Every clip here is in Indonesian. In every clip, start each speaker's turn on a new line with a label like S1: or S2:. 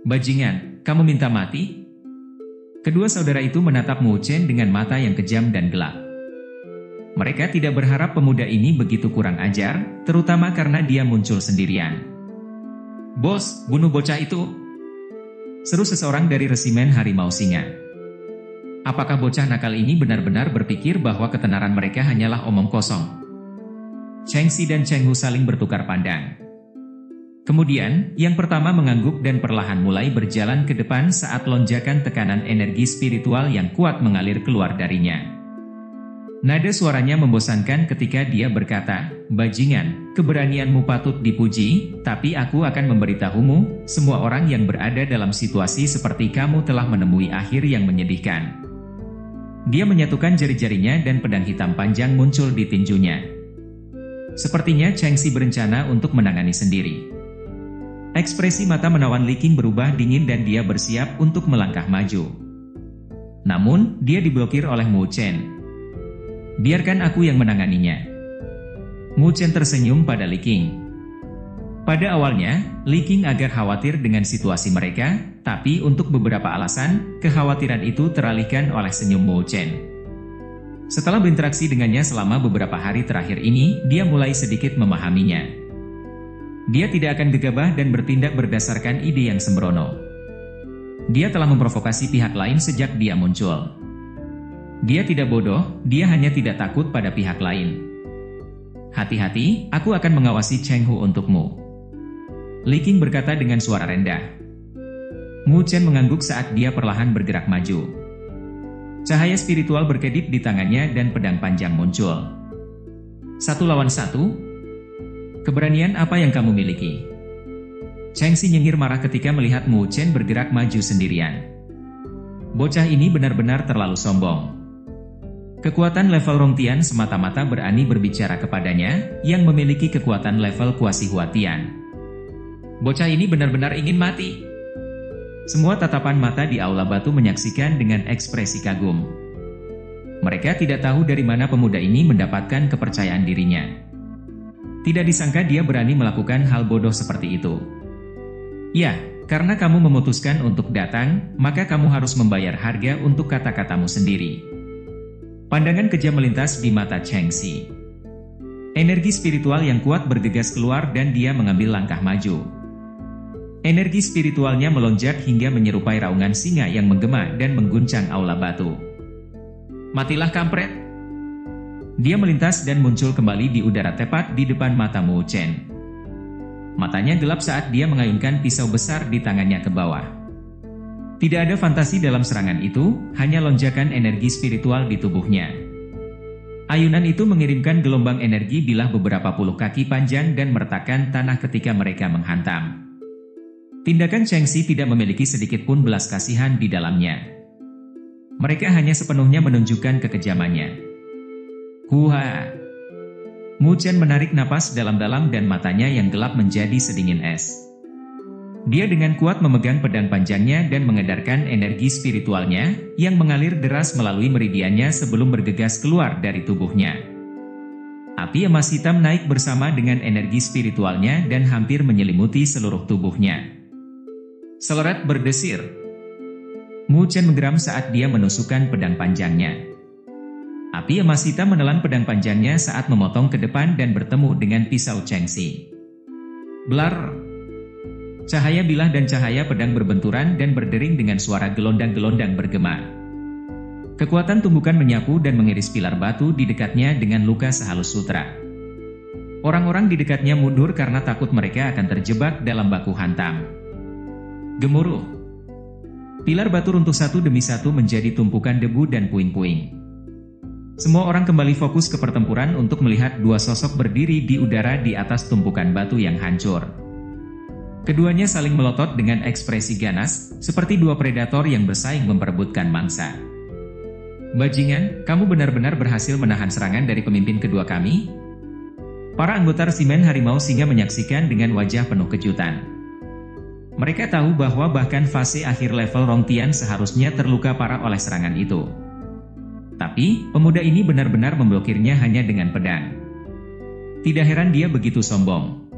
S1: Bajingan, kamu minta mati? Kedua saudara itu menatap Mu Chen dengan mata yang kejam dan gelap. Mereka tidak berharap pemuda ini begitu kurang ajar, terutama karena dia muncul sendirian. "Bos, bunuh bocah itu!" seru seseorang dari resimen Harimau Singa. Apakah bocah nakal ini benar-benar berpikir bahwa ketenaran mereka hanyalah omong kosong? Cheng Xi dan Cheng Hu saling bertukar pandang. Kemudian, yang pertama mengangguk dan perlahan mulai berjalan ke depan saat lonjakan tekanan energi spiritual yang kuat mengalir keluar darinya. Nada suaranya membosankan ketika dia berkata, "Bajingan, keberanianmu patut dipuji, tapi aku akan memberitahumu, semua orang yang berada dalam situasi seperti kamu telah menemui akhir yang menyedihkan." Dia menyatukan jari-jarinya dan pedang hitam panjang muncul di tinjunya. Sepertinya Cheng Xi berencana untuk menangani sendiri. Ekspresi mata menawan Li Qing berubah dingin dan dia bersiap untuk melangkah maju. Namun, dia diblokir oleh Mu Chen. "Biarkan aku yang menanganinya." Mu Chen tersenyum pada Li Qing. Pada awalnya, Li Qing agak khawatir dengan situasi mereka, tapi untuk beberapa alasan, kekhawatiran itu teralihkan oleh senyum Mu Chen. Setelah berinteraksi dengannya selama beberapa hari terakhir ini, dia mulai sedikit memahaminya. Dia tidak akan gegabah dan bertindak berdasarkan ide yang sembrono. Dia telah memprovokasi pihak lain sejak dia muncul. Dia tidak bodoh, dia hanya tidak takut pada pihak lain. "Hati-hati, aku akan mengawasi Cheng Hu untukmu," Li Qing berkata dengan suara rendah. Mu Chen mengangguk saat dia perlahan bergerak maju. Cahaya spiritual berkedip di tangannya dan pedang panjang muncul. "1 lawan 1? Keberanian apa yang kamu miliki?" Cheng Xi nyengir marah ketika melihat Mu Chen bergerak maju sendirian. Bocah ini benar-benar terlalu sombong. Kekuatan level Rongtian semata-mata berani berbicara kepadanya, yang memiliki kekuatan level Kuasi Huatian. Bocah ini benar-benar ingin mati. Semua tatapan mata di aula batu menyaksikan dengan ekspresi kagum. Mereka tidak tahu dari mana pemuda ini mendapatkan kepercayaan dirinya. Tidak disangka dia berani melakukan hal bodoh seperti itu. "Ya, karena kamu memutuskan untuk datang, maka kamu harus membayar harga untuk kata-katamu sendiri." Pandangan kejam melintas di mata Cheng Xi. Energi spiritual yang kuat bergegas keluar dan dia mengambil langkah maju. Energi spiritualnya melonjak hingga menyerupai raungan singa yang menggema dan mengguncang aula batu. "Matilah kampret!" Dia melintas dan muncul kembali di udara tepat di depan mata Mu Chen. Matanya gelap saat dia mengayunkan pisau besar di tangannya ke bawah. Tidak ada fantasi dalam serangan itu, hanya lonjakan energi spiritual di tubuhnya. Ayunan itu mengirimkan gelombang energi bilah beberapa puluh kaki panjang dan meretakkan tanah ketika mereka menghantam. Tindakan Cheng Xi tidak memiliki sedikit pun belas kasihan di dalamnya. Mereka hanya sepenuhnya menunjukkan kekejamannya. "Huha!" Mu Chen menarik napas dalam-dalam dan matanya yang gelap menjadi sedingin es. Dia dengan kuat memegang pedang panjangnya dan mengedarkan energi spiritualnya, yang mengalir deras melalui meridiannya sebelum bergegas keluar dari tubuhnya. Api emas hitam naik bersama dengan energi spiritualnya dan hampir menyelimuti seluruh tubuhnya. Seleret berdesir. Mu Chen menggeram saat dia menusukkan pedang panjangnya. Api emas hitam menelan pedang panjangnya saat memotong ke depan dan bertemu dengan pisau Cheng Xi. Blar! Cahaya bilah dan cahaya pedang berbenturan dan berdering dengan suara gelondang-gelondang bergema. Kekuatan tumbukan menyapu dan mengiris pilar batu di dekatnya dengan luka sehalus sutra. Orang-orang di dekatnya mundur karena takut mereka akan terjebak dalam baku hantam. Gemuruh! Pilar batu runtuh satu demi satu menjadi tumpukan debu dan puing-puing. Semua orang kembali fokus ke pertempuran untuk melihat dua sosok berdiri di udara di atas tumpukan batu yang hancur. Keduanya saling melotot dengan ekspresi ganas, seperti dua predator yang bersaing memperebutkan mangsa. "Bajingan, kamu benar-benar berhasil menahan serangan dari pemimpin kedua kami?" Para anggota resimen Harimau Singa menyaksikan dengan wajah penuh kejutan. Mereka tahu bahwa bahkan fase akhir level Rongtian seharusnya terluka parah oleh serangan itu. Tapi, pemuda ini benar-benar memblokirnya hanya dengan pedang. Tidak heran dia begitu sombong.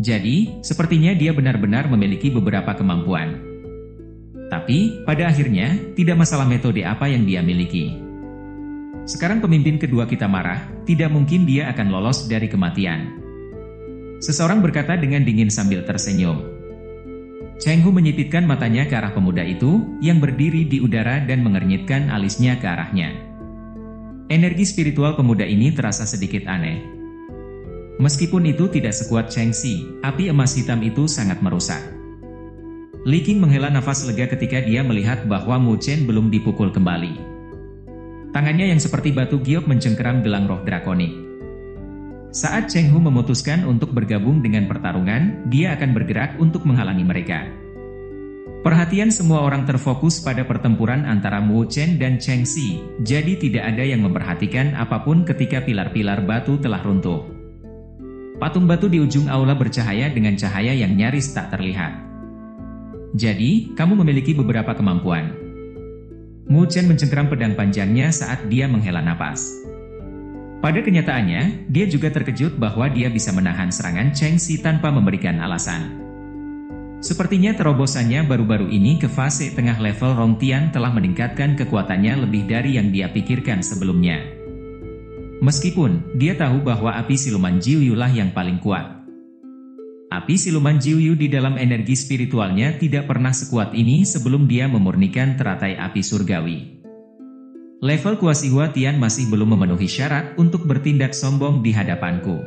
S1: Jadi, sepertinya dia benar-benar memiliki beberapa kemampuan. Tapi, pada akhirnya, tidak masalah metode apa yang dia miliki. Sekarang pemimpin kedua kita marah, tidak mungkin dia akan lolos dari kematian. Seseorang berkata dengan dingin sambil tersenyum. Cheng Hu menyipitkan matanya ke arah pemuda itu, yang berdiri di udara dan mengernyitkan alisnya ke arahnya. Energi spiritual pemuda ini terasa sedikit aneh. Meskipun itu tidak sekuat Cheng Xi, api emas hitam itu sangat merusak. Li Qing menghela nafas lega ketika dia melihat bahwa Mu Chen belum dipukul kembali. Tangannya yang seperti batu giok mencengkeram gelang roh drakonik. Saat Cheng Hu memutuskan untuk bergabung dengan pertarungan, dia akan bergerak untuk menghalangi mereka. Perhatian semua orang terfokus pada pertempuran antara Mu Chen dan Cheng Xi, jadi tidak ada yang memperhatikan apapun ketika pilar-pilar batu telah runtuh. Patung batu di ujung aula bercahaya dengan cahaya yang nyaris tak terlihat. Jadi, kamu memiliki beberapa kemampuan. Mu Chen mencengkeram pedang panjangnya saat dia menghela napas. Pada kenyataannya, dia juga terkejut bahwa dia bisa menahan serangan Cheng Xi tanpa memberikan alasan. Sepertinya terobosannya baru-baru ini ke fase tengah level Rongtian telah meningkatkan kekuatannya lebih dari yang dia pikirkan sebelumnya. Meskipun, dia tahu bahwa api siluman Jiuyu lah yang paling kuat. Api siluman Jiuyu di dalam energi spiritualnya tidak pernah sekuat ini sebelum dia memurnikan teratai api surgawi. Level Kuasihua Tian masih belum memenuhi syarat untuk bertindak sombong di hadapanku.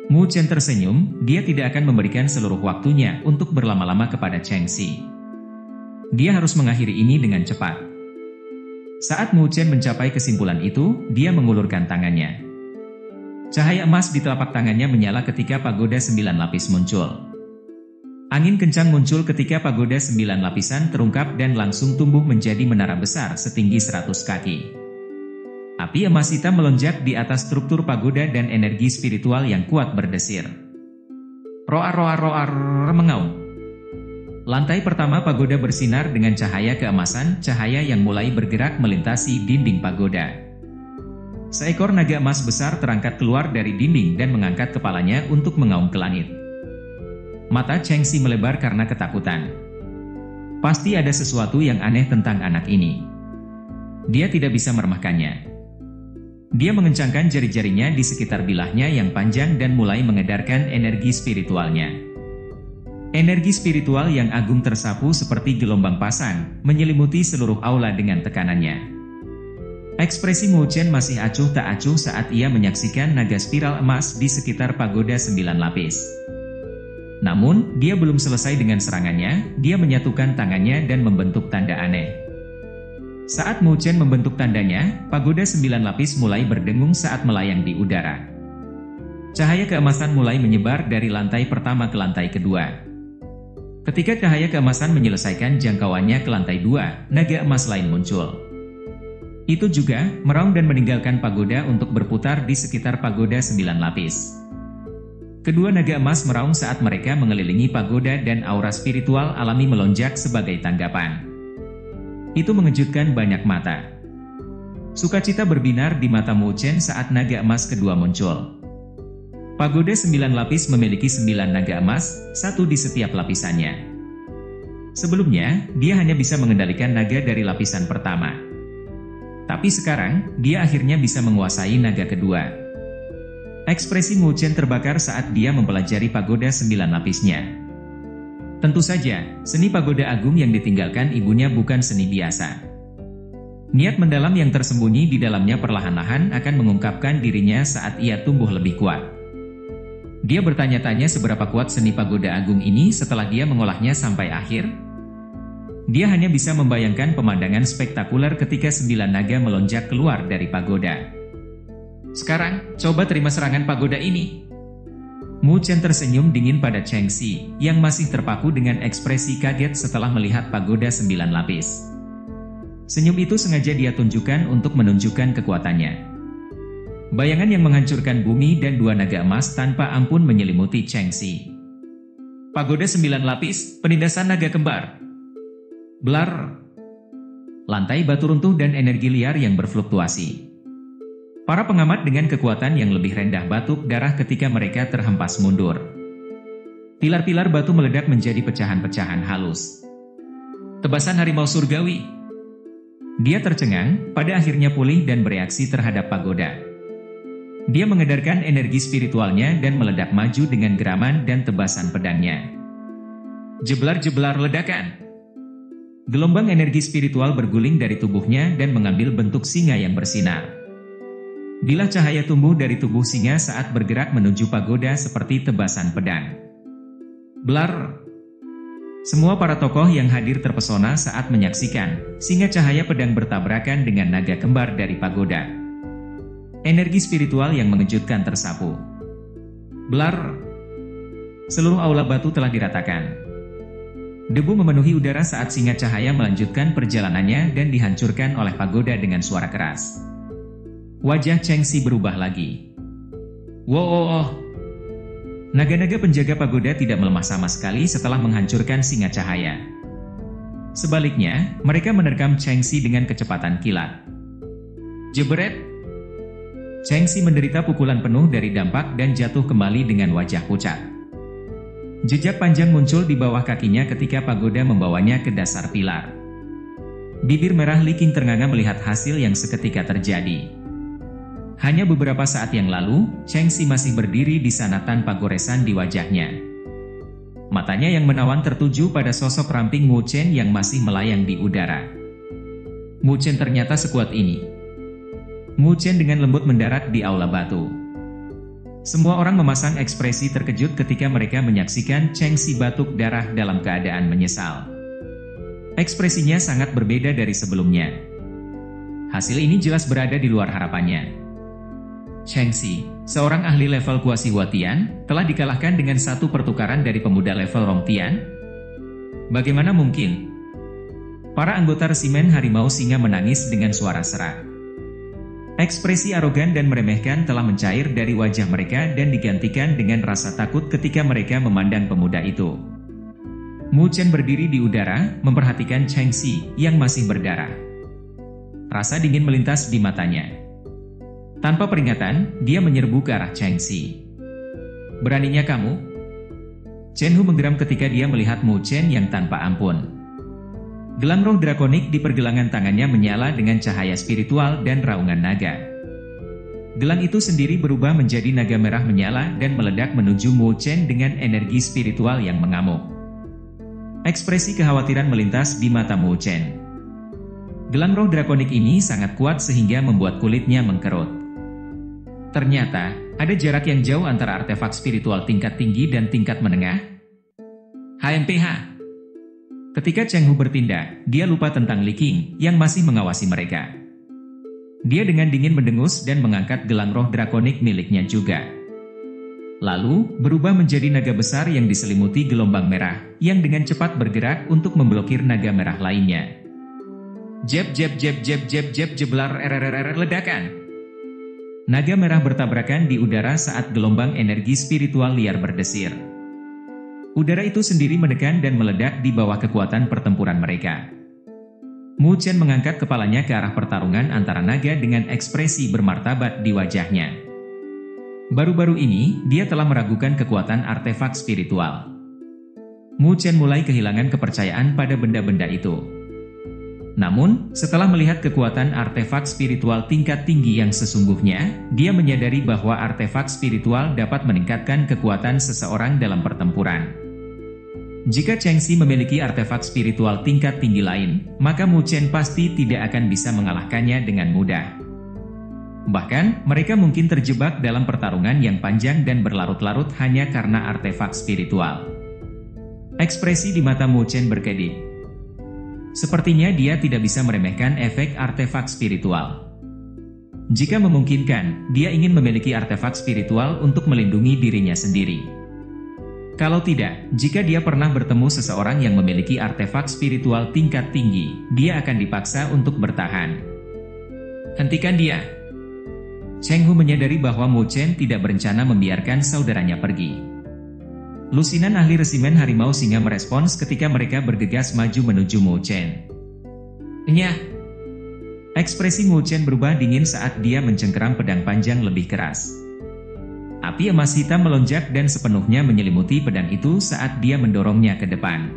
S1: Mu Chen tersenyum, dia tidak akan memberikan seluruh waktunya untuk berlama-lama kepada Cheng Xi. Dia harus mengakhiri ini dengan cepat. Saat Mu Chen mencapai kesimpulan itu, dia mengulurkan tangannya. Cahaya emas di telapak tangannya menyala ketika pagoda 9 lapis muncul. Angin kencang muncul ketika pagoda 9 lapisan terungkap dan langsung tumbuh menjadi menara besar setinggi 100 kaki. Api emas hitam melonjak di atas struktur pagoda dan energi spiritual yang kuat berdesir. Roar mengaum. Lantai pertama pagoda bersinar dengan cahaya keemasan, cahaya yang mulai bergerak melintasi dinding pagoda. Seekor naga emas besar terangkat keluar dari dinding dan mengangkat kepalanya untuk mengaum ke langit. Mata Cheng Xi melebar karena ketakutan. Pasti ada sesuatu yang aneh tentang anak ini. Dia tidak bisa meremehkannya. Dia mengencangkan jari-jarinya di sekitar bilahnya yang panjang dan mulai mengedarkan energi spiritualnya. Energi spiritual yang agung tersapu seperti gelombang pasang, menyelimuti seluruh aula dengan tekanannya. Ekspresi Mu Chen masih acuh tak acuh saat ia menyaksikan naga spiral emas di sekitar pagoda 9 lapis. Namun, dia belum selesai dengan serangannya, dia menyatukan tangannya dan membentuk tanda aneh. Saat Mu Chen membentuk tandanya, pagoda 9 lapis mulai berdengung saat melayang di udara. Cahaya keemasan mulai menyebar dari lantai pertama ke lantai kedua. Ketika cahaya keemasan menyelesaikan jangkauannya ke lantai 2, naga emas lain muncul. Itu juga meraung dan meninggalkan pagoda untuk berputar di sekitar pagoda 9 lapis. Kedua naga emas meraung saat mereka mengelilingi pagoda dan aura spiritual alami melonjak sebagai tanggapan. Itu mengejutkan banyak mata. Sukacita berbinar di mata Mu Chen saat naga emas kedua muncul. Pagoda 9 lapis memiliki 9 naga emas, satu di setiap lapisannya. Sebelumnya, dia hanya bisa mengendalikan naga dari lapisan pertama. Tapi sekarang, dia akhirnya bisa menguasai naga kedua. Ekspresi Mu Chen terbakar saat dia mempelajari pagoda 9 lapisnya. Tentu saja, seni pagoda agung yang ditinggalkan ibunya bukan seni biasa. Niat mendalam yang tersembunyi di dalamnya perlahan-lahan akan mengungkapkan dirinya saat ia tumbuh lebih kuat. Dia bertanya-tanya seberapa kuat seni pagoda agung ini setelah dia mengolahnya sampai akhir. Dia hanya bisa membayangkan pemandangan spektakuler ketika 9 naga melonjak keluar dari pagoda. Sekarang, coba terima serangan pagoda ini. Mu Chen tersenyum dingin pada Cheng Xi, yang masih terpaku dengan ekspresi kaget setelah melihat pagoda 9 lapis. Senyum itu sengaja dia tunjukkan untuk menunjukkan kekuatannya. Bayangan yang menghancurkan bumi dan 2 naga emas tanpa ampun menyelimuti Cheng Xi. Pagoda 9 lapis, penindasan naga kembar. Blar. Lantai batu runtuh dan energi liar yang berfluktuasi. Para pengamat dengan kekuatan yang lebih rendah batuk darah ketika mereka terhempas mundur. Pilar-pilar batu meledak menjadi pecahan-pecahan halus. Tebasan harimau surgawi. Dia tercengang, pada akhirnya pulih dan bereaksi terhadap pagoda. Dia mengedarkan energi spiritualnya dan meledak maju dengan geraman dan tebasan pedangnya. Jeblar-jeblar ledakan. Gelombang energi spiritual berguling dari tubuhnya dan mengambil bentuk singa yang bersinar. Bilah cahaya tumbuh dari tubuh singa saat bergerak menuju pagoda seperti tebasan pedang. Blar. Semua para tokoh yang hadir terpesona saat menyaksikan singa cahaya pedang bertabrakan dengan naga kembar dari pagoda. Energi spiritual yang mengejutkan tersapu. Blar. Seluruh aula batu telah diratakan. Debu memenuhi udara saat singa cahaya melanjutkan perjalanannya dan dihancurkan oleh pagoda dengan suara keras. Wajah Cheng Xi berubah lagi. Wow. Naga-naga penjaga pagoda tidak melemah sama sekali setelah menghancurkan singa cahaya. Sebaliknya, mereka menerkam Cheng Xi dengan kecepatan kilat. Jebret! Cheng Xi menderita pukulan penuh dari dampak dan jatuh kembali dengan wajah pucat. Jejak panjang muncul di bawah kakinya ketika pagoda membawanya ke dasar pilar. Bibir merah Li Qing ternganga melihat hasil yang seketika terjadi. Hanya beberapa saat yang lalu, Cheng Xi masih berdiri di sana tanpa goresan di wajahnya. Matanya yang menawan tertuju pada sosok ramping Mu Chen yang masih melayang di udara. Mu Chen ternyata sekuat ini. Mu Chen dengan lembut mendarat di aula batu. Semua orang memasang ekspresi terkejut ketika mereka menyaksikan Cheng Xi batuk darah dalam keadaan menyesal. Ekspresinya sangat berbeda dari sebelumnya. Hasil ini jelas berada di luar harapannya. Cheng Xi, seorang ahli level Kuasi Huatian, telah dikalahkan dengan satu pertukaran dari pemuda level Rongtian? Bagaimana mungkin? Para anggota resimen Harimau Singa menangis dengan suara serak. Ekspresi arogan dan meremehkan telah mencair dari wajah mereka dan digantikan dengan rasa takut ketika mereka memandang pemuda itu. Mu Chen berdiri di udara, memperhatikan Cheng Xi yang masih berdarah. Rasa dingin melintas di matanya. Tanpa peringatan, dia menyerbu ke arah Cheng Xi. Beraninya kamu? Chen Hu menggeram ketika dia melihat Mu Chen yang tanpa ampun. Gelang roh drakonik di pergelangan tangannya menyala dengan cahaya spiritual dan raungan naga. Gelang itu sendiri berubah menjadi naga merah menyala dan meledak menuju Mu Chen dengan energi spiritual yang mengamuk. Ekspresi kekhawatiran melintas di mata Mu Chen. Gelang roh drakonik ini sangat kuat sehingga membuat kulitnya mengkerut. Ternyata, ada jarak yang jauh antara artefak spiritual tingkat tinggi dan tingkat menengah. HMPH. Ketika Cheng Hu bertindak, dia lupa tentang Li Qing yang masih mengawasi mereka. Dia dengan dingin mendengus dan mengangkat gelang roh drakonik miliknya juga. Lalu, berubah menjadi naga besar yang diselimuti gelombang merah, yang dengan cepat bergerak untuk memblokir naga merah lainnya. Jeb jeblar ledakan. Naga merah bertabrakan di udara saat gelombang energi spiritual liar berdesir. Udara itu sendiri menekan dan meledak di bawah kekuatan pertempuran mereka. Mu Chen mengangkat kepalanya ke arah pertarungan antara naga dengan ekspresi bermartabat di wajahnya. Baru-baru ini, dia telah meragukan kekuatan artefak spiritual. Mu Chen mulai kehilangan kepercayaan pada benda-benda itu. Namun, setelah melihat kekuatan artefak spiritual tingkat tinggi yang sesungguhnya, dia menyadari bahwa artefak spiritual dapat meningkatkan kekuatan seseorang dalam pertempuran. Jika Cheng Xi memiliki artefak spiritual tingkat tinggi lain, maka Mu Chen pasti tidak akan bisa mengalahkannya dengan mudah. Bahkan, mereka mungkin terjebak dalam pertarungan yang panjang dan berlarut-larut hanya karena artefak spiritual. Ekspresi di mata Mu Chen berkedip. Sepertinya dia tidak bisa meremehkan efek artefak spiritual. Jika memungkinkan, dia ingin memiliki artefak spiritual untuk melindungi dirinya sendiri. Kalau tidak, jika dia pernah bertemu seseorang yang memiliki artefak spiritual tingkat tinggi, dia akan dipaksa untuk bertahan. Hentikan dia. Cheng Hu menyadari bahwa Mu Chen tidak berencana membiarkan saudaranya pergi. Lusinan ahli resimen Harimau Singa merespons ketika mereka bergegas maju menuju Mu Chen. Nyah! Ekspresi Mu Chen berubah dingin saat dia mencengkeram pedang panjang lebih keras. Api emas hitam melonjak dan sepenuhnya menyelimuti pedang itu saat dia mendorongnya ke depan.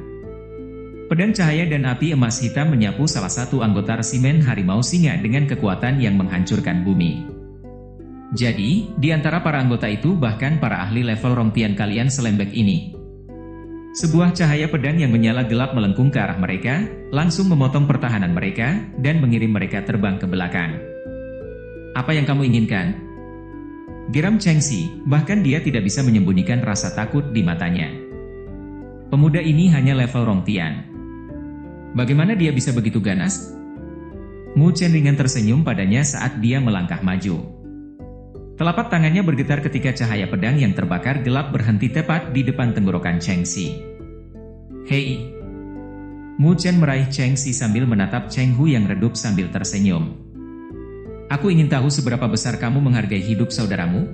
S1: Pedang cahaya dan api emas hitam menyapu salah satu anggota resimen Harimau Singa dengan kekuatan yang menghancurkan bumi. Jadi, di antara para anggota itu bahkan para ahli level Rongtian kalian selembek ini. Sebuah cahaya pedang yang menyala gelap melengkung ke arah mereka, langsung memotong pertahanan mereka, dan mengirim mereka terbang ke belakang. Apa yang kamu inginkan? Geram Chengxi, bahkan dia tidak bisa menyembunyikan rasa takut di matanya. Pemuda ini hanya level Rongtian. Bagaimana dia bisa begitu ganas? Mu Chen ringan tersenyum padanya saat dia melangkah maju. Telapak tangannya bergetar ketika cahaya pedang yang terbakar gelap berhenti tepat di depan tenggorokan Chengxi. Hei! Mu Chen meraih Chengxi sambil menatap Cheng Hu yang redup sambil tersenyum. Aku ingin tahu seberapa besar kamu menghargai hidup saudaramu?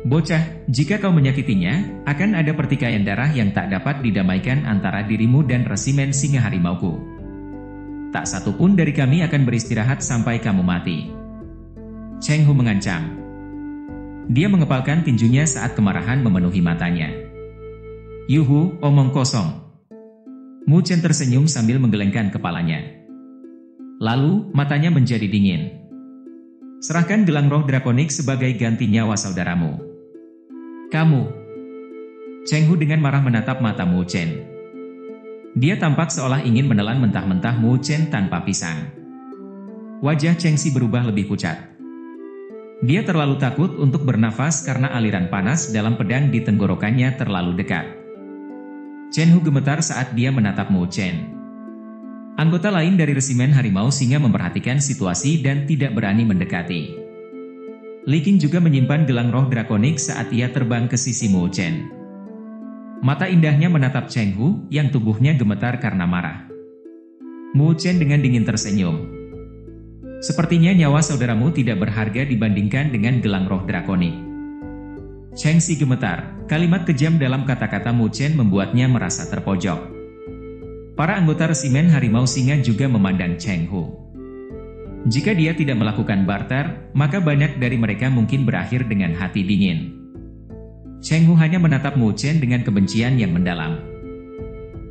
S1: Bocah, jika kau menyakitinya, akan ada pertikaian darah yang tak dapat didamaikan antara dirimu dan resimen singa harimauku. Tak satu pun dari kami akan beristirahat sampai kamu mati. Cheng Hu mengancam. Dia mengepalkan tinjunya saat kemarahan memenuhi matanya. Yuhu, omong kosong. Mu Chen tersenyum sambil menggelengkan kepalanya. Lalu, matanya menjadi dingin. Serahkan gelang roh drakonik sebagai ganti nyawa saudaramu. Kamu. Cheng Hu dengan marah menatap mata Mu Chen. Dia tampak seolah ingin menelan mentah-mentah Mu Chen tanpa pisang. Wajah Chengxi berubah lebih pucat. Dia terlalu takut untuk bernafas karena aliran panas dalam pedang di tenggorokannya terlalu dekat. Chen Hu gemetar saat dia menatap Mu Chen. Anggota lain dari resimen Harimau Singa memperhatikan situasi dan tidak berani mendekati. Li Qing juga menyimpan gelang roh drakonik saat ia terbang ke sisi Mu Chen. Mata indahnya menatap Cheng Hu yang tubuhnya gemetar karena marah. Mu Chen dengan dingin tersenyum. Sepertinya nyawa saudaramu tidak berharga dibandingkan dengan gelang roh drakonik. Chengxi gemetar, kalimat kejam dalam kata-kata Mu Chen membuatnya merasa terpojok. Para anggota resimen Harimau Singa juga memandang Cheng Hu. Jika dia tidak melakukan barter, maka banyak dari mereka mungkin berakhir dengan hati dingin. Cheng Hu hanya menatap Mu Chen dengan kebencian yang mendalam.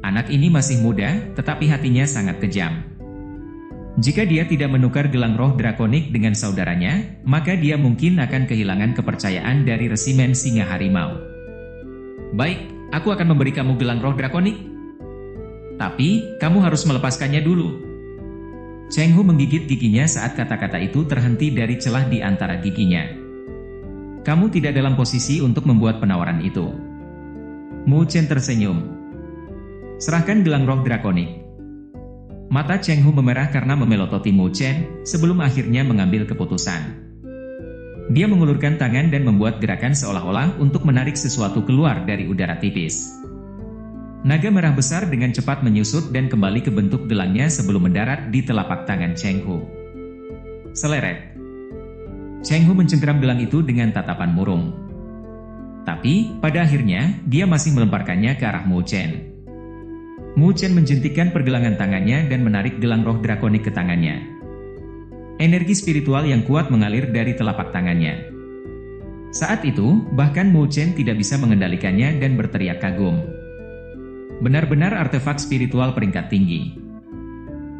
S1: Anak ini masih muda, tetapi hatinya sangat kejam. Jika dia tidak menukar gelang roh drakonik dengan saudaranya, maka dia mungkin akan kehilangan kepercayaan dari resimen Singa Harimau. Baik, aku akan memberi kamu gelang roh drakonik. Tapi, kamu harus melepaskannya dulu. Cheng Hu menggigit giginya saat kata-kata itu terhenti dari celah di antara giginya. Kamu tidak dalam posisi untuk membuat penawaran itu. Mu Chen tersenyum. Serahkan gelang roh drakonik. Mata Cheng Hu memerah karena memelototi Mu Chen sebelum akhirnya mengambil keputusan. Dia mengulurkan tangan dan membuat gerakan seolah-olah untuk menarik sesuatu keluar dari udara tipis. Naga merah besar dengan cepat menyusut dan kembali ke bentuk gelangnya sebelum mendarat di telapak tangan Cheng Hu. Seleret. Cheng Hu mencengkeram gelang itu dengan tatapan murung. Tapi, pada akhirnya, dia masih melemparkannya ke arah Mu Chen. Mu Chen menjentikkan pergelangan tangannya dan menarik gelang roh drakonik ke tangannya. Energi spiritual yang kuat mengalir dari telapak tangannya. Saat itu, bahkan Mu Chen tidak bisa mengendalikannya dan berteriak kagum. Benar-benar artefak spiritual peringkat tinggi.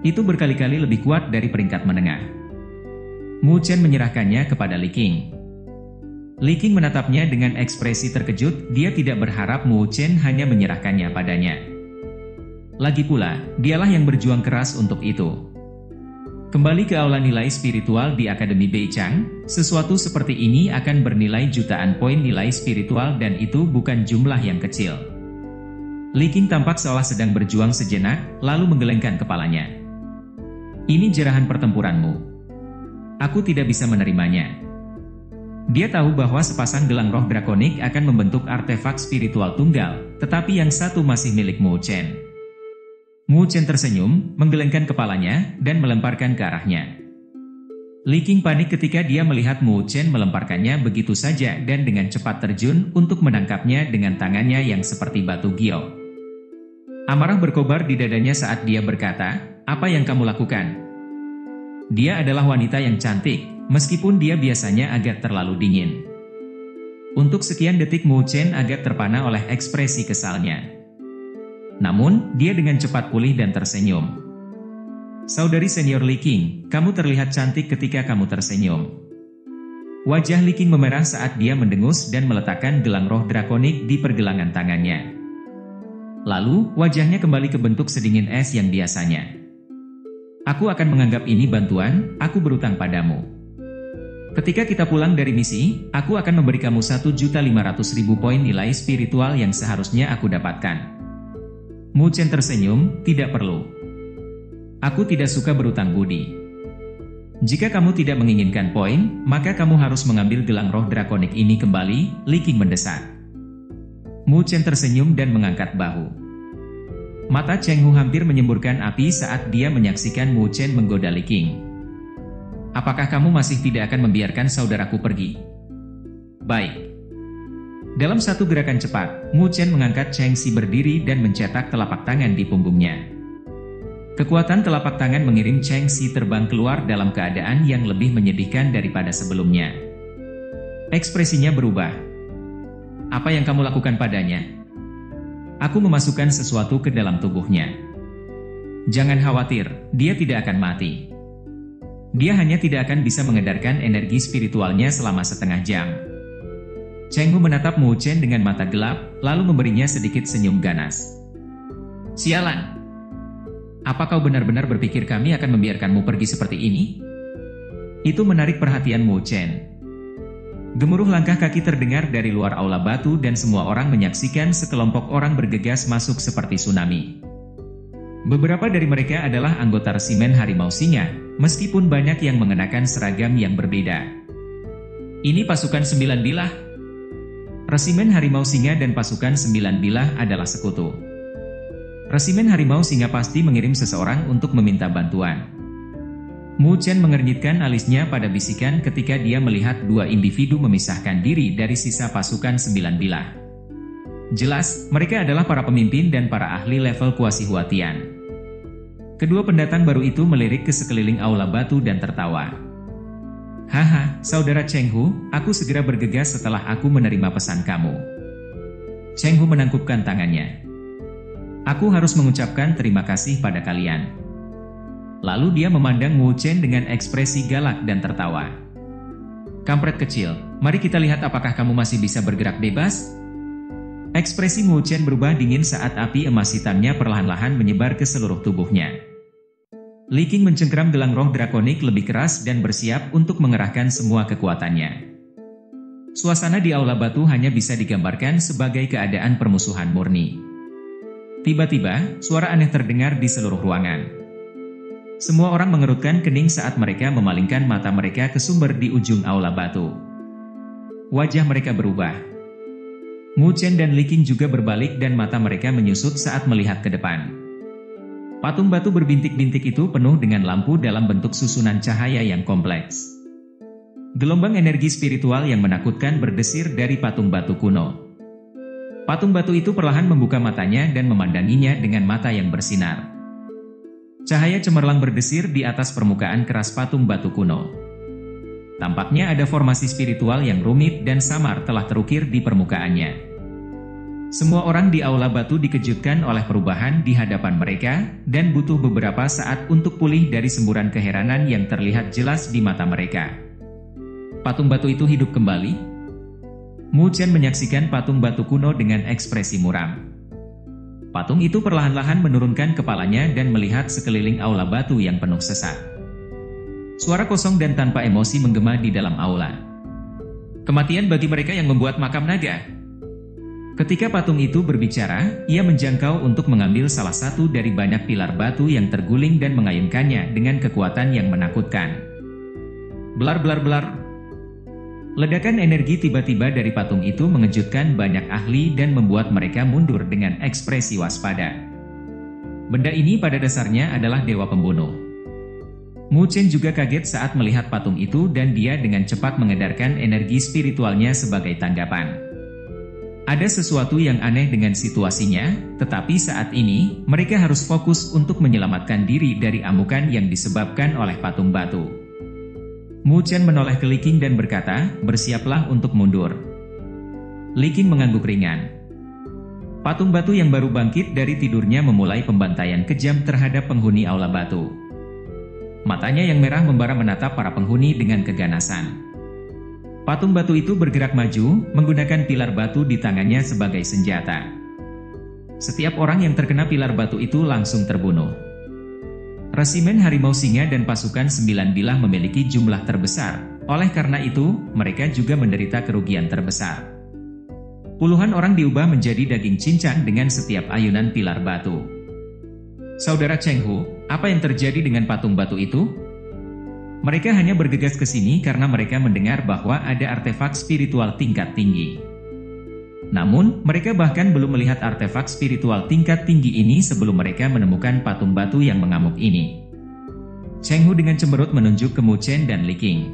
S1: Itu berkali-kali lebih kuat dari peringkat menengah. Mu Chen menyerahkannya kepada Li Qing. Li Qing menatapnya dengan ekspresi terkejut, dia tidak berharap Mu Chen hanya menyerahkannya padanya. Lagi pula, dialah yang berjuang keras untuk itu. Kembali ke aula nilai spiritual di Akademi Beichang, sesuatu seperti ini akan bernilai jutaan poin nilai spiritual dan itu bukan jumlah yang kecil. Li Qing tampak seolah sedang berjuang sejenak, lalu menggelengkan kepalanya. Ini jerahan pertempuranmu. Aku tidak bisa menerimanya. Dia tahu bahwa sepasang gelang roh drakonik akan membentuk artefak spiritual tunggal, tetapi yang satu masih milik Mu Chen. Mu Chen tersenyum, menggelengkan kepalanya, dan melemparkan ke arahnya. Li Qing panik ketika dia melihat Mu Chen melemparkannya begitu saja dan dengan cepat terjun untuk menangkapnya dengan tangannya yang seperti batu giok. Amarah berkobar di dadanya saat dia berkata, "Apa yang kamu lakukan?" Dia adalah wanita yang cantik, meskipun dia biasanya agak terlalu dingin. Untuk sekian detik Mu Chen agak terpana oleh ekspresi kesalnya. Namun, dia dengan cepat pulih dan tersenyum. Saudari senior Li Qing, kamu terlihat cantik ketika kamu tersenyum. Wajah Li Qing memerah saat dia mendengus dan meletakkan gelang roh drakonik di pergelangan tangannya. Lalu, wajahnya kembali ke bentuk sedingin es yang biasanya. Aku akan menganggap ini bantuan, aku berutang padamu. Ketika kita pulang dari misi, aku akan memberi kamu 1.500.000 poin nilai spiritual yang seharusnya aku dapatkan. Mu Chen tersenyum, tidak perlu. Aku tidak suka berutang budi. Jika kamu tidak menginginkan poin, maka kamu harus mengambil gelang roh drakonik ini kembali, Li Qing mendesak. Mu Chen tersenyum dan mengangkat bahu. Mata Cheng Hu hampir menyemburkan api saat dia menyaksikan Mu Chen menggoda Li Qing. Apakah kamu masih tidak akan membiarkan saudaraku pergi? Baik. Dalam satu gerakan cepat, Mu Chen mengangkat Cheng Xi berdiri dan mencetak telapak tangan di punggungnya. Kekuatan telapak tangan mengirim Cheng Xi terbang keluar dalam keadaan yang lebih menyedihkan daripada sebelumnya. Ekspresinya berubah. Apa yang kamu lakukan padanya? Aku memasukkan sesuatu ke dalam tubuhnya. Jangan khawatir, dia tidak akan mati. Dia hanya tidak akan bisa mengedarkan energi spiritualnya selama setengah jam. Cheng Hu menatap Mu Chen dengan mata gelap, lalu memberinya sedikit senyum ganas. Sialan! Apa kau benar-benar berpikir kami akan membiarkanmu pergi seperti ini? Itu menarik perhatian Mu Chen. Gemuruh langkah kaki terdengar dari luar aula batu dan semua orang menyaksikan sekelompok orang bergegas masuk seperti tsunami. Beberapa dari mereka adalah anggota resimen Harimau Singa, meskipun banyak yang mengenakan seragam yang berbeda. Ini pasukan 9 bilah. Resimen Harimau Singa dan pasukan 9 bilah adalah sekutu. Resimen Harimau Singa pasti mengirim seseorang untuk meminta bantuan. Mu Chen mengernyitkan alisnya pada bisikan ketika dia melihat dua individu memisahkan diri dari sisa pasukan 9 bilah. Jelas, mereka adalah para pemimpin dan para ahli level Kuasi Huatian. Kedua pendatang baru itu melirik ke sekeliling aula batu dan tertawa. Haha, saudara Cheng Hu, aku segera bergegas setelah aku menerima pesan kamu. Cheng Hu menangkupkan tangannya. Aku harus mengucapkan terima kasih pada kalian. Lalu dia memandang Mu Chen dengan ekspresi galak dan tertawa. Kampret kecil, mari kita lihat apakah kamu masih bisa bergerak bebas? Ekspresi Mu Chen berubah dingin saat api emas hitamnya perlahan-lahan menyebar ke seluruh tubuhnya. Li Qing mencengkeram gelang roh drakonik lebih keras dan bersiap untuk mengerahkan semua kekuatannya. Suasana di aula batu hanya bisa digambarkan sebagai keadaan permusuhan murni. Tiba-tiba, suara aneh terdengar di seluruh ruangan. Semua orang mengerutkan kening saat mereka memalingkan mata mereka ke sumber di ujung aula batu. Wajah mereka berubah. Mu Chen dan Li Qing juga berbalik dan mata mereka menyusut saat melihat ke depan. Patung batu berbintik-bintik itu penuh dengan lampu dalam bentuk susunan cahaya yang kompleks. Gelombang energi spiritual yang menakutkan berdesir dari patung batu kuno. Patung batu itu perlahan membuka matanya dan memandanginya dengan mata yang bersinar. Cahaya cemerlang berdesir di atas permukaan keras patung batu kuno. Tampaknya ada formasi spiritual yang rumit dan samar telah terukir di permukaannya. Semua orang di aula batu dikejutkan oleh perubahan di hadapan mereka, dan butuh beberapa saat untuk pulih dari semburan keheranan yang terlihat jelas di mata mereka. Patung batu itu hidup kembali? Mu Chen menyaksikan patung batu kuno dengan ekspresi muram. Patung itu perlahan-lahan menurunkan kepalanya dan melihat sekeliling aula batu yang penuh sesak. Suara kosong dan tanpa emosi menggema di dalam aula. Kematian bagi mereka yang membuat makam naga. Ketika patung itu berbicara, ia menjangkau untuk mengambil salah satu dari banyak pilar batu yang terguling dan mengayunkannya dengan kekuatan yang menakutkan. Belar-belar-belar. Ledakan energi tiba-tiba dari patung itu mengejutkan banyak ahli dan membuat mereka mundur dengan ekspresi waspada. Benda ini pada dasarnya adalah dewa pembunuh. Mu Chen juga kaget saat melihat patung itu dan dia dengan cepat mengedarkan energi spiritualnya sebagai tanggapan. Ada sesuatu yang aneh dengan situasinya, tetapi saat ini, mereka harus fokus untuk menyelamatkan diri dari amukan yang disebabkan oleh patung batu. Mu Chen menoleh ke Li Qing dan berkata, bersiaplah untuk mundur. Li Qing mengangguk ringan. Patung batu yang baru bangkit dari tidurnya memulai pembantaian kejam terhadap penghuni aula batu. Matanya yang merah membara menatap para penghuni dengan keganasan. Patung batu itu bergerak maju, menggunakan pilar batu di tangannya sebagai senjata. Setiap orang yang terkena pilar batu itu langsung terbunuh. Resimen Harimau Singa dan pasukan 9 bilah memiliki jumlah terbesar, oleh karena itu, mereka juga menderita kerugian terbesar. Puluhan orang diubah menjadi daging cincang dengan setiap ayunan pilar batu. Saudara Cheng Hu, apa yang terjadi dengan patung batu itu? Mereka hanya bergegas ke sini karena mereka mendengar bahwa ada artefak spiritual tingkat tinggi. Namun, mereka bahkan belum melihat artefak spiritual tingkat tinggi ini sebelum mereka menemukan patung batu yang mengamuk ini. Cheng Hu dengan cemberut menunjuk ke Mu Chen dan Li Qing.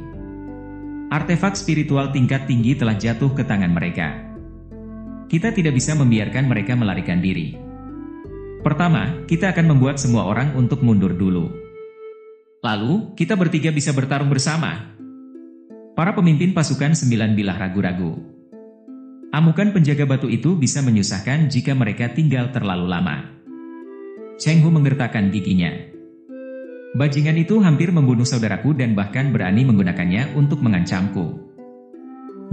S1: Artefak spiritual tingkat tinggi telah jatuh ke tangan mereka. Kita tidak bisa membiarkan mereka melarikan diri. Pertama, kita akan membuat semua orang untuk mundur dulu. Lalu, kita bertiga bisa bertarung bersama. Para pemimpin pasukan 9 bilah ragu-ragu. Amukan penjaga batu itu bisa menyusahkan jika mereka tinggal terlalu lama. Cheng Hu menggertakkan giginya. Bajingan itu hampir membunuh saudaraku dan bahkan berani menggunakannya untuk mengancamku.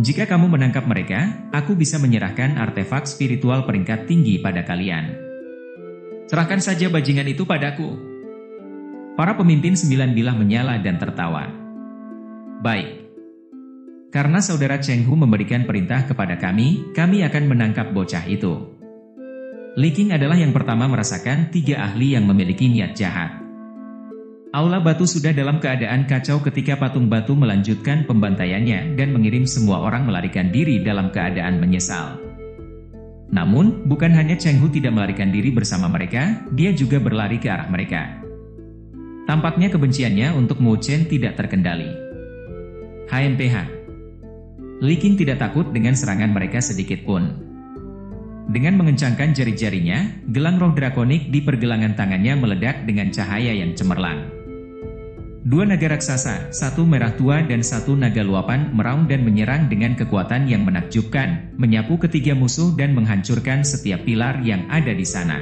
S1: Jika kamu menangkap mereka, aku bisa menyerahkan artefak spiritual peringkat tinggi pada kalian. Serahkan saja bajingan itu padaku. Para pemimpin 9 bilah menyala dan tertawa. Baik. Karena saudara Cheng Hu memberikan perintah kepada kami akan menangkap bocah itu. Li Qing adalah yang pertama merasakan 3 ahli yang memiliki niat jahat. Aula batu sudah dalam keadaan kacau ketika patung batu melanjutkan pembantaiannya dan mengirim semua orang melarikan diri dalam keadaan menyesal. Namun, bukan hanya Cheng Hu tidak melarikan diri bersama mereka, dia juga berlari ke arah mereka. Tampaknya kebenciannya untuk Mu Chen tidak terkendali. HMPH. Li Qing tidak takut dengan serangan mereka sedikit pun. Dengan mengencangkan jari-jarinya, gelang roh drakonik di pergelangan tangannya meledak dengan cahaya yang cemerlang. 2 naga raksasa, 1 merah tua dan 1 naga luapan meraung dan menyerang dengan kekuatan yang menakjubkan, menyapu ketiga musuh dan menghancurkan setiap pilar yang ada di sana.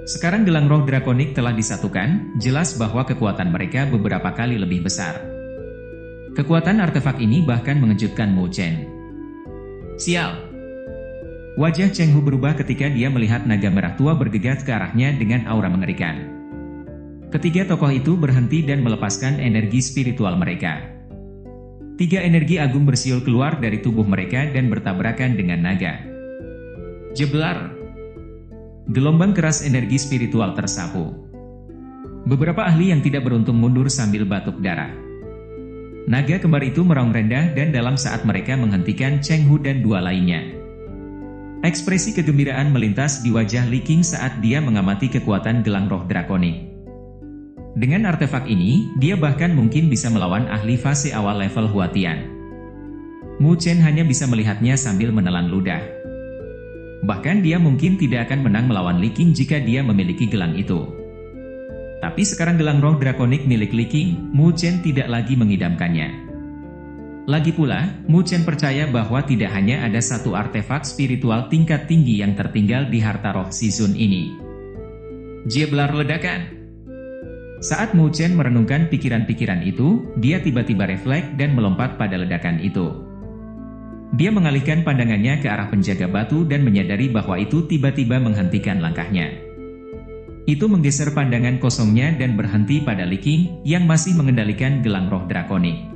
S1: Sekarang gelang roh drakonik telah disatukan, jelas bahwa kekuatan mereka beberapa kali lebih besar. Kekuatan artefak ini bahkan mengejutkan Mu Chen. Sial! Wajah Cheng Hu berubah ketika dia melihat naga merah tua bergegas ke arahnya dengan aura mengerikan. Ketiga tokoh itu berhenti dan melepaskan energi spiritual mereka. 3 energi agung bersiul keluar dari tubuh mereka dan bertabrakan dengan naga. Jeblar! Gelombang keras energi spiritual tersapu. Beberapa ahli yang tidak beruntung mundur sambil batuk darah. Naga kembar itu meraung rendah dan dalam saat mereka menghentikan Cheng Hu dan 2 lainnya. Ekspresi kegembiraan melintas di wajah Li Qing saat dia mengamati kekuatan gelang roh drakonik. Dengan artefak ini, dia bahkan mungkin bisa melawan ahli fase awal level Huatian. Mu Chen hanya bisa melihatnya sambil menelan ludah. Bahkan dia mungkin tidak akan menang melawan Li Qing jika dia memiliki gelang itu. Tapi sekarang gelang roh drakonik milik Li Qing, Mu Chen tidak lagi mengidamkannya. Lagi pula, Mu Chen percaya bahwa tidak hanya ada 1 artefak spiritual tingkat tinggi yang tertinggal di harta roh Shizun ini. Jeblar ledakan! Saat Mu Chen merenungkan pikiran-pikiran itu, dia tiba-tiba refleks dan melompat pada ledakan itu. Dia mengalihkan pandangannya ke arah penjaga batu dan menyadari bahwa itu tiba-tiba menghentikan langkahnya. Itu menggeser pandangan kosongnya dan berhenti pada Li Qing yang masih mengendalikan gelang roh drakonik.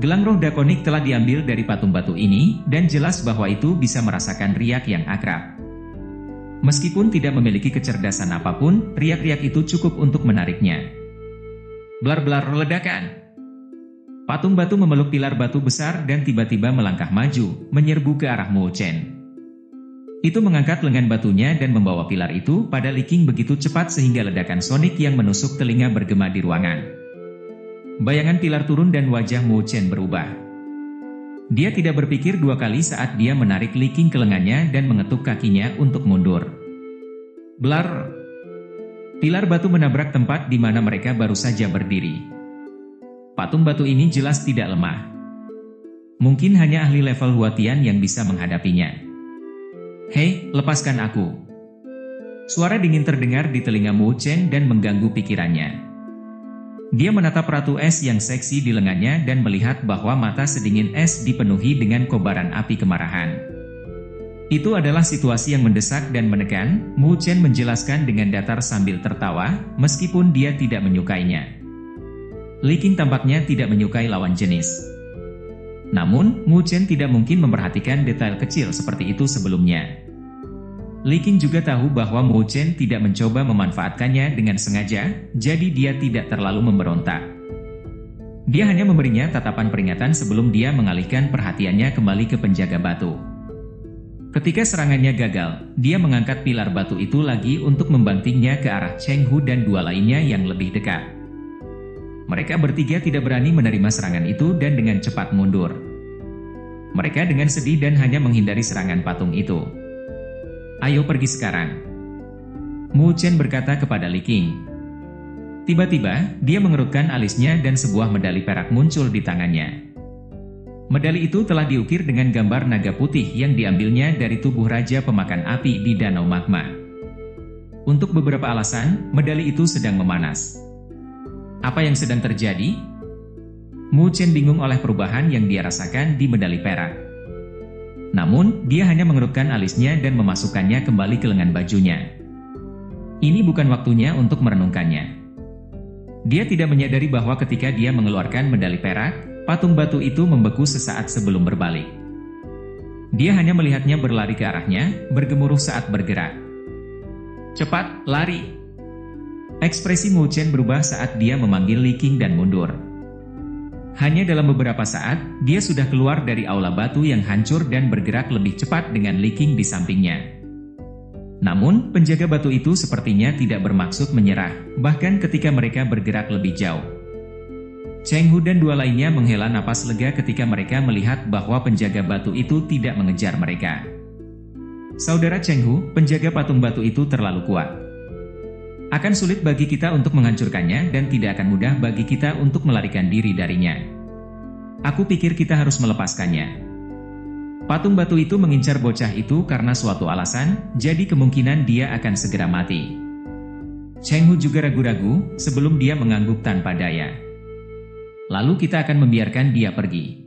S1: Gelang roh drakonik telah diambil dari patung batu ini, dan jelas bahwa itu bisa merasakan riak yang akrab. Meskipun tidak memiliki kecerdasan apapun, riak-riak itu cukup untuk menariknya. Blar-blar ledakan! Patung batu memeluk pilar batu besar dan tiba-tiba melangkah maju, menyerbu ke arah Mu Chen. Itu mengangkat lengan batunya dan membawa pilar itu pada Li Qing begitu cepat sehingga ledakan sonik yang menusuk telinga bergema di ruangan. Bayangan pilar turun dan wajah Mu Chen berubah. Dia tidak berpikir 2 kali saat dia menarik Li Qing ke lengannya dan mengetuk kakinya untuk mundur. Blar! Pilar batu menabrak tempat di mana mereka baru saja berdiri. Patung batu ini jelas tidak lemah. Mungkin hanya ahli level Huatian yang bisa menghadapinya. Hei, lepaskan aku. Suara dingin terdengar di telinga Mu Chen dan mengganggu pikirannya. Dia menatap Ratu Es yang seksi di lengannya dan melihat bahwa mata sedingin es dipenuhi dengan kobaran api kemarahan. Itu adalah situasi yang mendesak dan menekan, Mu Chen menjelaskan dengan datar sambil tertawa, meskipun dia tidak menyukainya. Li Qing tampaknya tidak menyukai lawan jenis. Namun, Mu Chen tidak mungkin memperhatikan detail kecil seperti itu sebelumnya. Li Qing juga tahu bahwa Mu Chen tidak mencoba memanfaatkannya dengan sengaja, jadi dia tidak terlalu memberontak. Dia hanya memberinya tatapan peringatan sebelum dia mengalihkan perhatiannya kembali ke penjaga batu. Ketika serangannya gagal, dia mengangkat pilar batu itu lagi untuk membantingnya ke arah Cheng Hu dan dua lainnya yang lebih dekat. Mereka bertiga tidak berani menerima serangan itu dan dengan cepat mundur. Mereka dengan sedih dan hanya menghindari serangan patung itu. Ayo pergi sekarang, Mu Chen berkata kepada Li Qing. Tiba-tiba, dia mengerutkan alisnya dan sebuah medali perak muncul di tangannya. Medali itu telah diukir dengan gambar naga putih yang diambilnya dari tubuh Raja Pemakan Api di Danau Magma. Untuk beberapa alasan, medali itu sedang memanas. Apa yang sedang terjadi? Mu Chen bingung oleh perubahan yang dia rasakan di medali perak. Namun, dia hanya mengerutkan alisnya dan memasukkannya kembali ke lengan bajunya. Ini bukan waktunya untuk merenungkannya. Dia tidak menyadari bahwa ketika dia mengeluarkan medali perak, patung batu itu membeku sesaat sebelum berbalik. Dia hanya melihatnya berlari ke arahnya, bergemuruh saat bergerak. Cepat, lari! Ekspresi Mu Chen berubah saat dia memanggil Li Qing dan mundur. Hanya dalam beberapa saat, dia sudah keluar dari aula batu yang hancur dan bergerak lebih cepat dengan Li Qing di sampingnya. Namun, penjaga batu itu sepertinya tidak bermaksud menyerah, bahkan ketika mereka bergerak lebih jauh. Cheng Hu dan dua lainnya menghela napas lega ketika mereka melihat bahwa penjaga batu itu tidak mengejar mereka. Saudara Cheng Hu, penjaga patung batu itu terlalu kuat. Akan sulit bagi kita untuk menghancurkannya dan tidak akan mudah bagi kita untuk melarikan diri darinya. Aku pikir kita harus melepaskannya. Patung batu itu mengincar bocah itu karena suatu alasan, jadi kemungkinan dia akan segera mati. Cheng Hu juga ragu-ragu sebelum dia mengangguk tanpa daya. Lalu kita akan membiarkan dia pergi.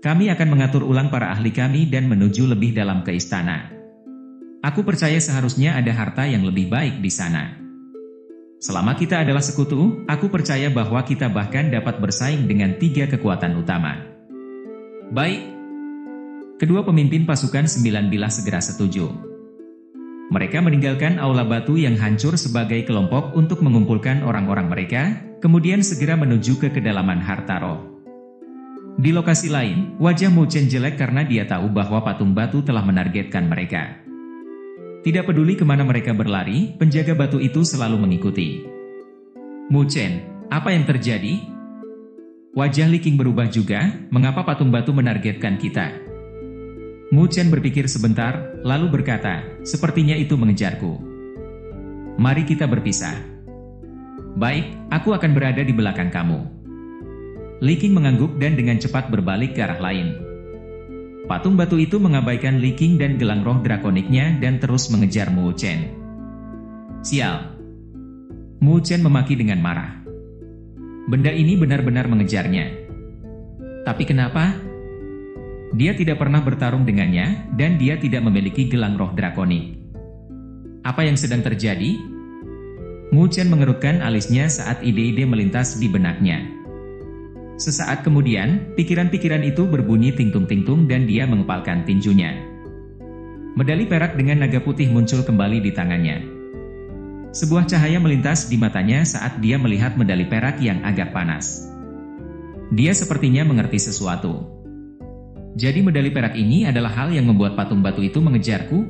S1: Kami akan mengatur ulang para ahli kami dan menuju lebih dalam ke istana. Aku percaya seharusnya ada harta yang lebih baik di sana. Selama kita adalah sekutu, aku percaya bahwa kita bahkan dapat bersaing dengan 3 kekuatan utama. Baik. Kedua pemimpin pasukan 9 segera setuju. Mereka meninggalkan aula batu yang hancur sebagai kelompok untuk mengumpulkan orang-orang mereka, kemudian segera menuju ke kedalaman harta roh. Di lokasi lain, wajah Mu Chen jelek karena dia tahu bahwa patung batu telah menargetkan mereka. Tidak peduli kemana mereka berlari, penjaga batu itu selalu mengikuti. Mu Chen, apa yang terjadi? Wajah Li Qing berubah juga, mengapa patung batu menargetkan kita? Mu Chen berpikir sebentar, lalu berkata, sepertinya itu mengejarku. Mari kita berpisah. Baik, aku akan berada di belakang kamu. Li Qing mengangguk dan dengan cepat berbalik ke arah lain. Patung batu itu mengabaikan Li Qing dan gelang roh drakoniknya dan terus mengejar Mu Chen. Sial! Mu Chen memaki dengan marah. Benda ini benar-benar mengejarnya. Tapi kenapa? Dia tidak pernah bertarung dengannya, dan dia tidak memiliki gelang roh drakonik. Apa yang sedang terjadi? Mu Chen mengerutkan alisnya saat ide-ide melintas di benaknya. Sesaat kemudian, pikiran-pikiran itu berbunyi tingtung-tingtung dan dia mengepalkan tinjunya. Medali perak dengan naga putih muncul kembali di tangannya. Sebuah cahaya melintas di matanya saat dia melihat medali perak yang agak panas. Dia sepertinya mengerti sesuatu. Jadi medali perak ini adalah hal yang membuat patung batu itu mengejarku,